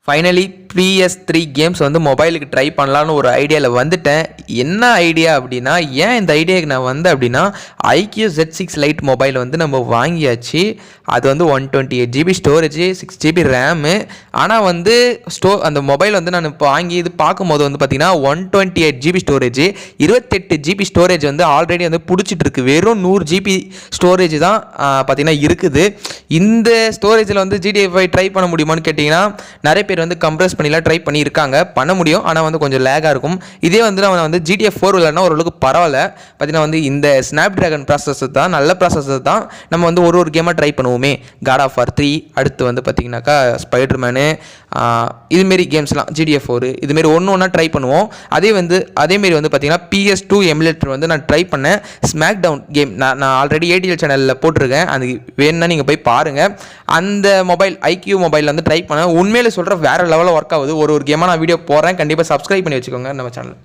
Finally PS3 games வந்து மொபைலுக்கு try பண்ணலான்னு ஒரு ஐடியாவில் வந்துட்டேன். என்ன ஐடியா அப்படின்னா, ஏன் இந்த ஐடியாவுக்கு நான் வந்தேன் அப்படின்னா, IQ Z6 Lite மொபைல் வந்து நம்ம வாங்கியாச்சு. அது வந்து 128 GB ஸ்டோரேஜ், 6 GB ரேமு. ஆனால் வந்து அந்த மொபைல் வந்து நான் இப்போ வாங்கி இது பார்க்கும்போது வந்து பார்த்திங்கன்னா 128 GB ஸ்டோரேஜ், 28 GB ஸ்டோரேஜ் வந்து ஆல்ரெடி வந்து பிடிச்சிட்டு இருக்கு. வெறும் 100 GB ஸ்டோரேஜ் தான் பார்த்திங்கன்னா இருக்குது. இந்த ஸ்டோரேஜில் வந்து GTA 5 ட்ரை பண்ண முடியுமான்னு கேட்டிங்கன்னா, நிறைய பேர் வந்து கம்ப்ரஸ் பண்ணிலாம் ட்ரை பண்ணியிருக்காங்க, பண்ண முடியும். ஆனால் வந்து கொஞ்சம் லேகாக இருக்கும். இதே வந்து நம்ம வந்து GTA 4 விளையாடினா ஓரளவுக்கு பரவாயில்ல. பார்த்தீங்கன்னா வந்து இந்த ஸ்னாப் ட்ராகன் ப்ராசஸர் தான், நல்ல ப்ராசஸர் தான். நம்ம வந்து ஒரு கேமாக ட்ரை பண்ணுவோமே. God of War 3, அடுத்து வந்து பார்த்திங்கனாக்கா ஸ்பைடர்மேனு, இதுமாரி கேம்ஸ்லாம் GTA 4 இதுமாரி ஒன்றா ட்ரை பண்ணுவோம். அதேமாரி வந்து பார்த்திங்கன்னா PS2 எமுலேட்டர் வந்து நான் ட்ரை பண்ணேன். ஸ்மாக் டவுன் கேம் நான் ஆல்ரெடி ATL சேனலில் போட்டிருக்கேன். அது வேணும்னா நீங்கள் போய் பாருங்கள். அந்த மொபைல் IQ மொபைலில் வந்து ட்ரை பண்ணேன். உண்மையிலே சொல்கிறேன், வேறு லெவலில் ஒர்க் ஆகுது. ஒரு கேமாக நான் வீடியோ போடுறேன். கண்டிப்பாக சப்ஸ்கிரைப் பண்ணி வச்சுக்கோங்க நம்ம சேனல்.